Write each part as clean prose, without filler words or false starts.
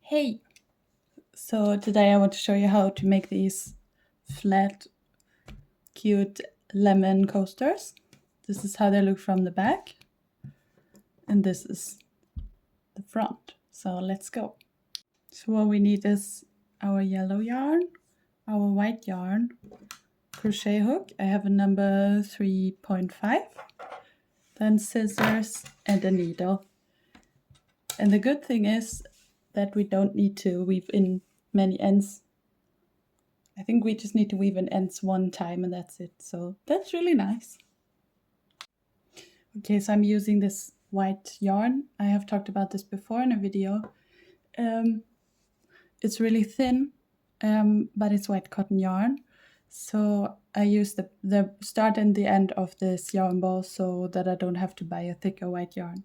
Hey! So today I want to show you how to make these flat, cute lemon coasters. This is how they look from the back. And this is the front. So let's go. So what we need is our yellow yarn, our white yarn, crochet hook. I have a number 3.5. Then scissors and a needle. And the good thing is that we don't need to weave in many ends. I think we just need to weave in ends one time and that's it. So that's really nice. Okay, so I'm using this white yarn. I have talked about this before in a video. It's really thin, but it's white cotton yarn. So I use the start and the end of this yarn ball so that I don't have to buy a thicker white yarn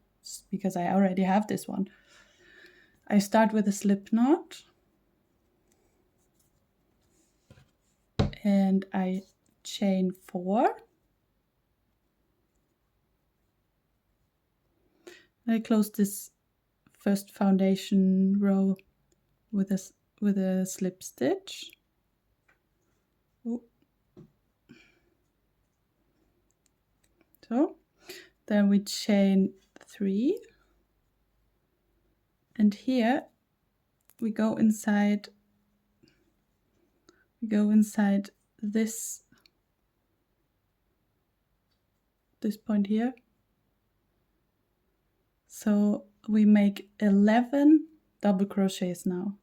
because I already have this one. I start with a slip knot. And I chain 4. I close this first foundation row with a slip stitch. Oh. So then we chain 3, and here we go inside this point here. So we make 11 double crochets now.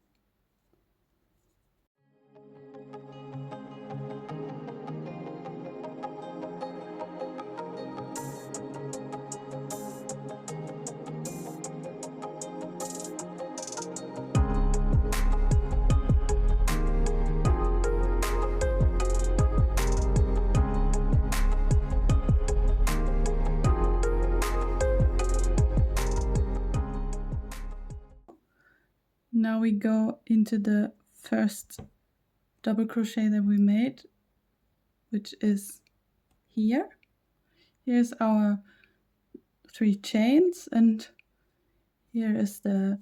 Now we go into the first double crochet that we made, which is here. Here's our 3 chains, and here is the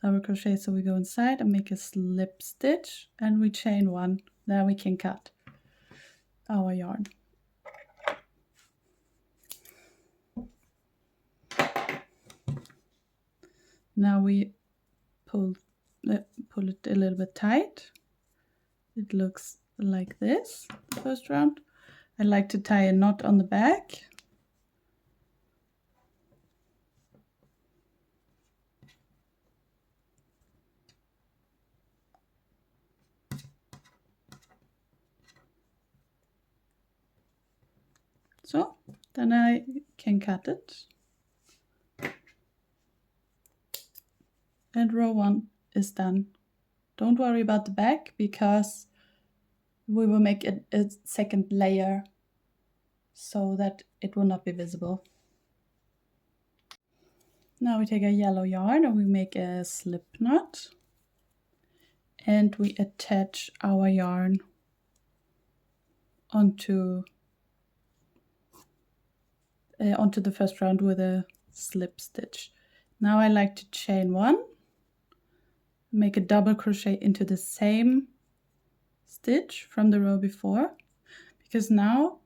double crochet. So we go inside and make a slip stitch, and we chain 1. Then we can cut our yarn. Now we pull it a little bit tight. It looks like this, the first round. I like to tie a knot on the back. So then I can cut it. And row 1 is done. Don't worry about the back because we will make a second layer so that it will not be visible. Now we take a yellow yarn and we make a slip knot, and we attach our yarn onto the first round with a slip stitch. Now I like to chain 1, make a double crochet into the same stitch from the row before, because now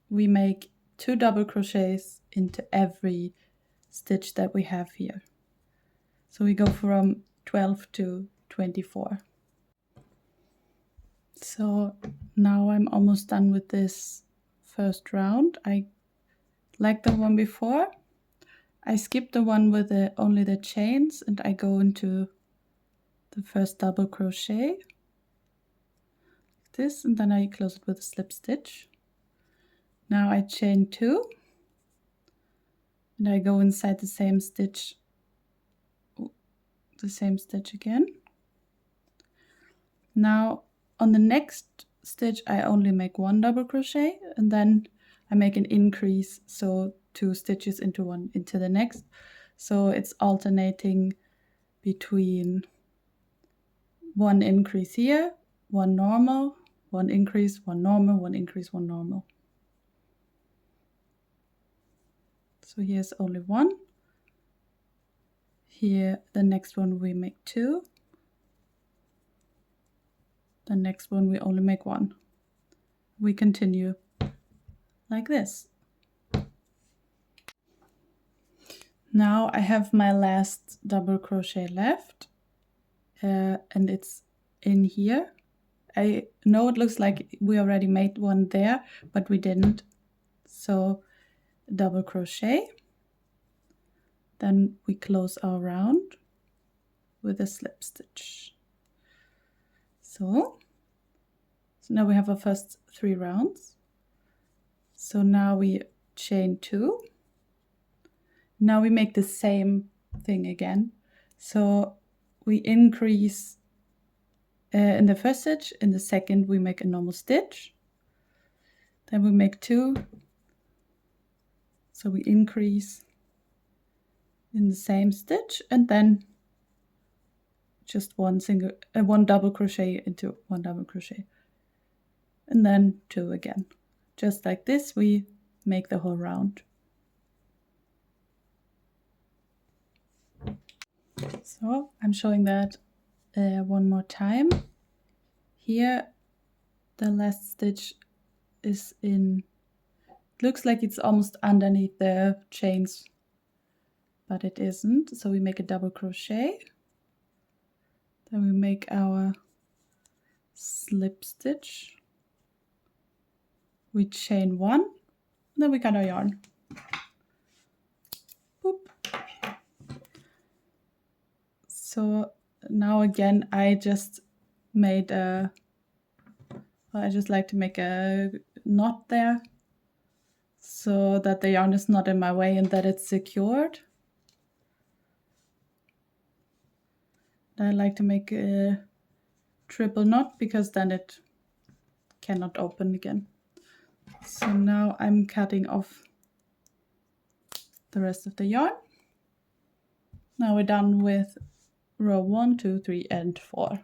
we make 2 double crochets into every stitch that we have here. So we go from 12 to 24. So now I'm almost done with this first round. I like the one before. I skip the one with only the chains, and I go into the first double crochet like this, and then I close it with a slip stitch. Now I chain 2, and I go inside the same stitch again. Now on the next stitch I only make 1 double crochet, and then I make an increase, so 2 stitches into the next. So it's alternating between 1 increase here, 1 normal, 1 increase, 1 normal, 1 increase, 1 normal. So here's only 1. Here, the next one we make 2. The next one we only make 1. We continue like this. Now I have my last double crochet left, and it's in here. I know it looks like we already made one there, but we didn't. So double crochet, then we close our round with a slip stitch. So now we have our first 3 rounds. So now we chain 2. Now we make the same thing again. So we increase in the first stitch, in the second we make a normal stitch. Then we make 2. So we increase in the same stitch, and then just one double crochet into 1 double crochet. And then 2 again. Just like this, we make the whole round. So I'm showing that one more time. Here the last stitch is in, looks like it's almost underneath the chains, but it isn't. So we make a double crochet, then we make our slip stitch, we chain 1, then we cut our yarn. Boop. So now again I just made a, I just like to make a knot there so that the yarn is not in my way and that it's secured. I like to make a triple knot because then it cannot open again. So now I'm cutting off the rest of the yarn. Now we're done with row 1, 2, 3, and 4.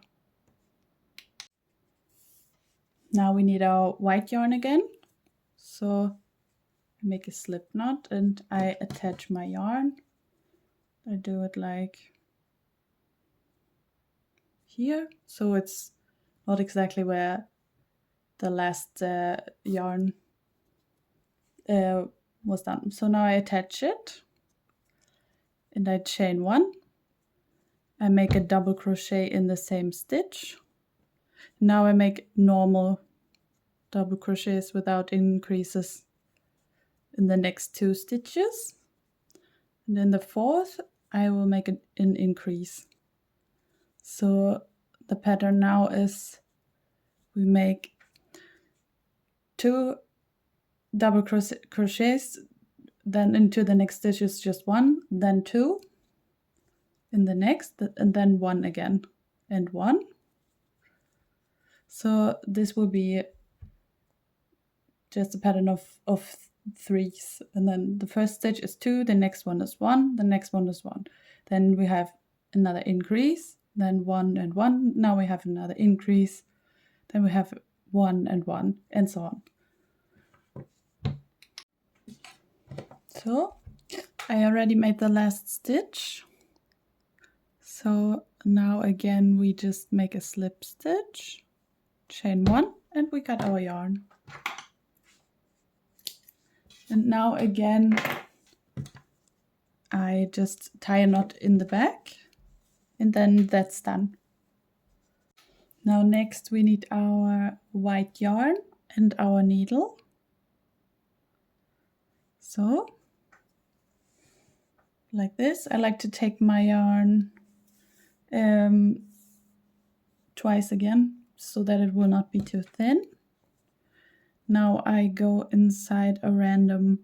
Now we need our white yarn again. So I make a slip knot and I attach my yarn. I do it like here, so it's not exactly where the last yarn was done. So now I attach it and I chain 1. I make a double crochet in the same stitch. Now I make normal double crochets without increases in the next 2 stitches. And in the 4th I will make an increase. So the pattern now is we make 2 double crochets, then into the next stitch is just 1, then 2 in the next, and then 1 again, and 1. So this will be just a pattern of 3s, and then the first stitch is 2, the next one is 1, the next one is 1. Then we have another increase, then 1 and 1. Now we have another increase, then we have 1 and 1, and so on. So I already made the last stitch. So now again we just make a slip stitch, chain 1, and we cut our yarn. And now again I just tie a knot in the back, and then that's done. Now next we need our white yarn and our needle. So like this, I like to take my yarn twice again so that it will not be too thin. Now I go inside a random,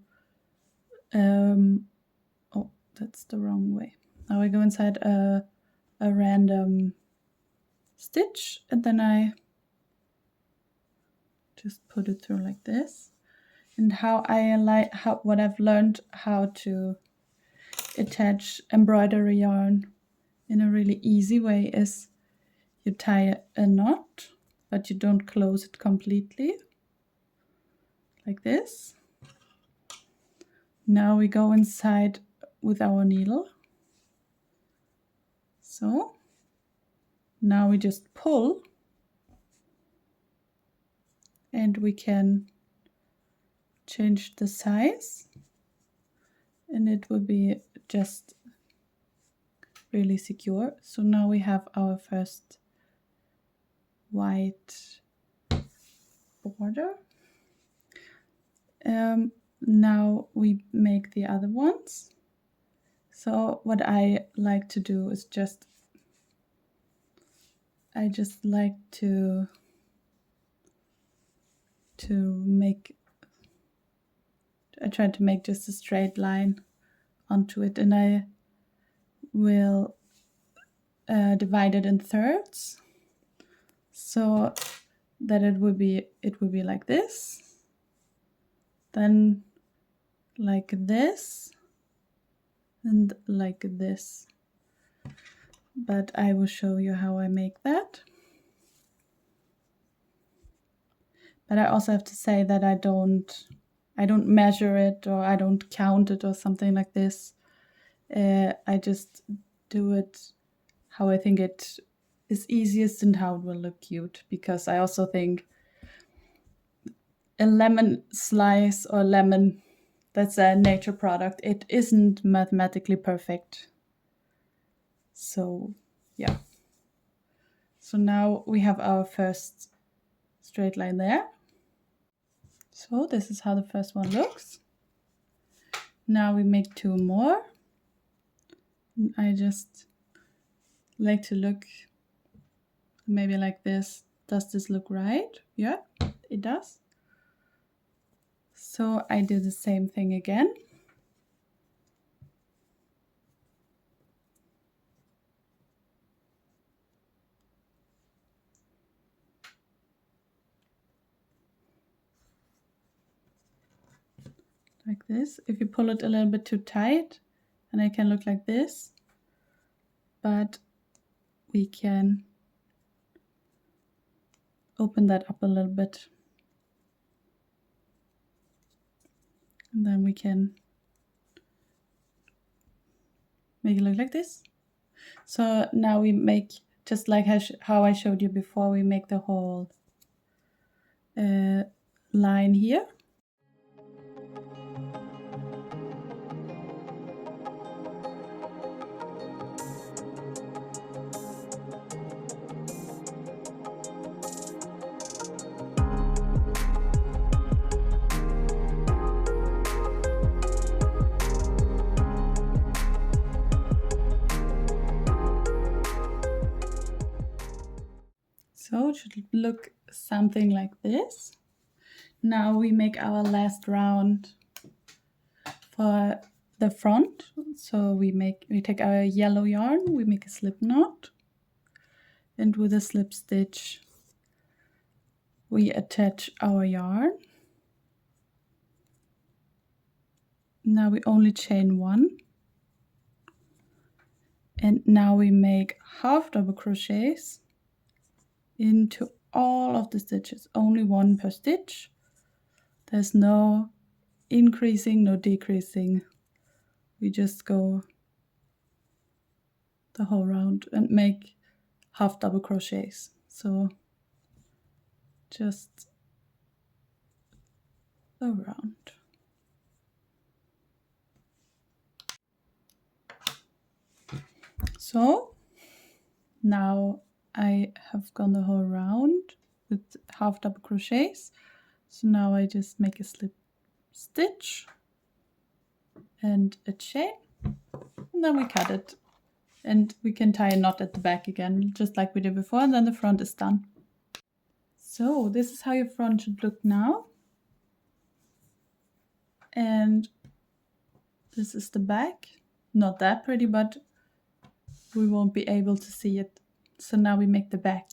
oh, that's the wrong way. Now I go inside a random stitch, and then I just put it through like this. And what I've learned how to attach embroidery yarn in a really easy way is you tie a knot, but you don't close it completely, like this. Now we go inside with our needle, So now we just pull, and we can change the size, and it will be just really secure. So now we have our first white border. Now we make the other ones. So what I like to do is I just like to make, I try to make just a straight line onto it, and I will divide it in thirds so that it will be like this, then like this, and like this. But I will show you how I make that. But I also have to say that I don't measure it, or I don't count it or something like this. I just do it how I think it is easiest and how it will look cute, because I also think a lemon slice or lemon that's a nature product, it isn't mathematically perfect. So yeah. So now we have our first straight line there. So this is how the first one looks. Now we make two more. I just like to look maybe like this. Does this look right? Yeah, it does. So I do the same thing again. Like this. If you pull it a little bit too tight, and it can look like this, but we can open that up a little bit. And then we can make it look like this. So now we make, just like how I showed you before, we make the whole line here. So it should look something like this. Now we make our last round for the front. So we take our yellow yarn, we make a slip knot, and with a slip stitch we attach our yarn. Now we only chain one, and now we make half double crochets into all of the stitches, only one per stitch. There's no increasing, no decreasing. We just go the whole round and make half double crochets. So just around. So now I have gone the whole round with half double crochets. So now I just make a slip stitch and a chain, and then we cut it, and we can tie a knot at the back again, just like we did before, and then the front is done. So this is how your front should look now, and this is the back. Not that pretty, but we won't be able to see it. So now we make the back.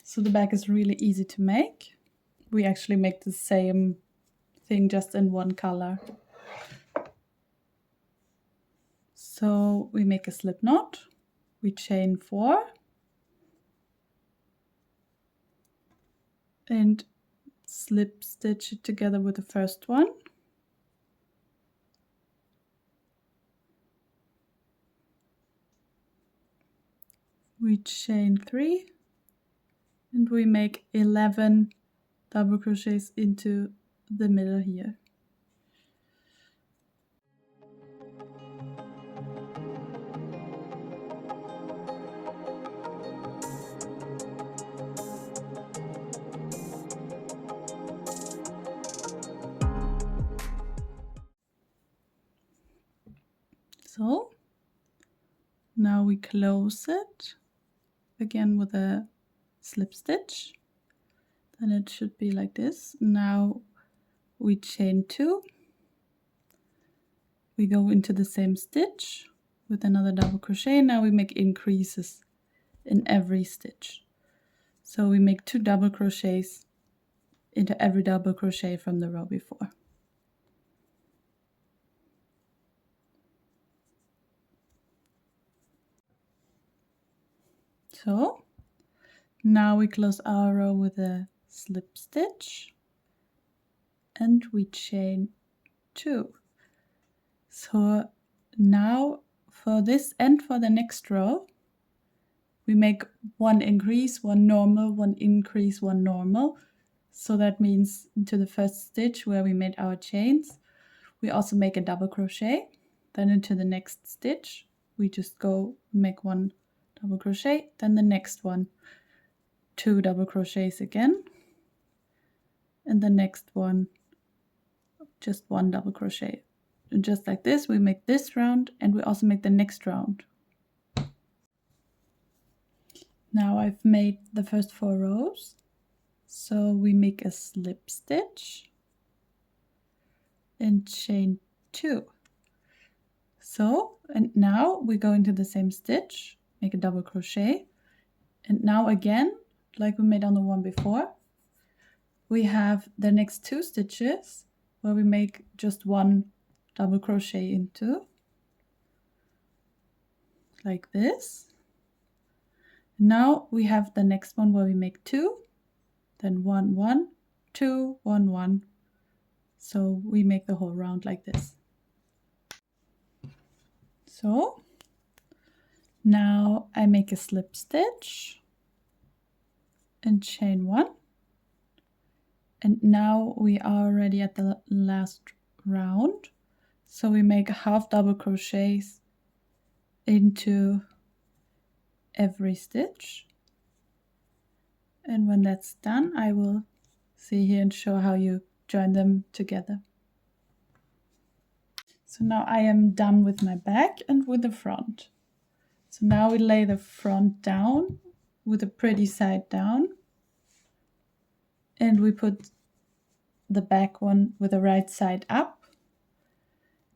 So the back is really easy to make. We actually make the same thing, just in one color. So we make a slip knot, we chain 4, and slip stitch it together with the first one. we chain 3 and we make 11 double crochets into the middle here. So now we close it again with a slip stitch. Then it should be like this. Now we chain 2. We go into the same stitch with another double crochet. Now we make increases in every stitch. So we make 2 double crochets into every double crochet from the row before. So now we close our row with a slip stitch and we chain 2. So now for this and for the next row, we make 1 increase, 1 normal, 1 increase, 1 normal. So that means into the first stitch where we made our chains, we also make a double crochet. Then into the next stitch, we just go make 1 double crochet, then the next one, 2 double crochets again, and the next one, just 1 double crochet. And just like this, we make this round and we also make the next round. Now I've made the first 4 rows, so we make a slip stitch and chain 2. So, and now we go into the same stitch, make a double crochet, and now again, like we made on the one before, we have the next 2 stitches where we make just 1 double crochet into, like this. Now we have the next one where we make 2, then 1, 1, 2, 1, 1. So we make the whole round like this. So now I make a slip stitch and chain 1. And now we are already at the last round. So we make half double crochets into every stitch. And when that's done, I will see here and show how you join them together. So now I am done with my back and with the front. So now we lay the front down with a pretty side down. And we put the back one with the right side up.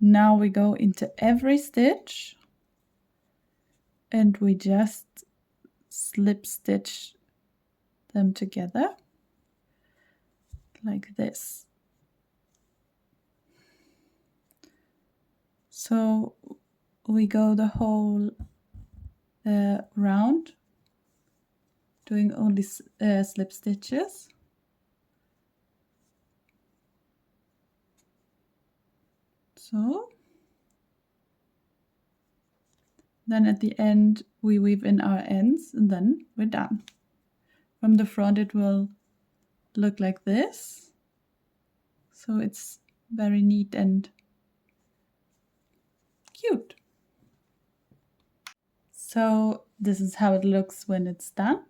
Now we go into every stitch and we just slip stitch them together like this. So we go the whole round doing only slip stitches. So then at the end we weave in our ends and then we're done. From the front it will look like this. So it's very neat and cute. So this is how it looks when it's done.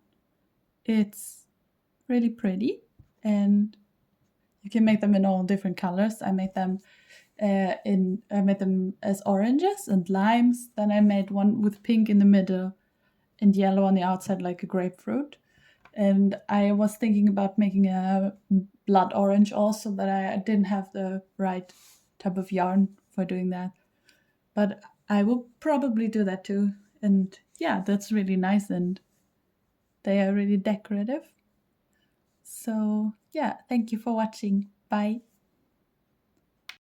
It's really pretty and you can make them in all different colors. I made them as oranges and limes. Then I made one with pink in the middle and yellow on the outside like a grapefruit. And I was thinking about making a blood orange also, but I didn't have the right type of yarn for doing that. But I will probably do that too. And yeah, that's really nice and they are really decorative. So yeah, thank you for watching. Bye.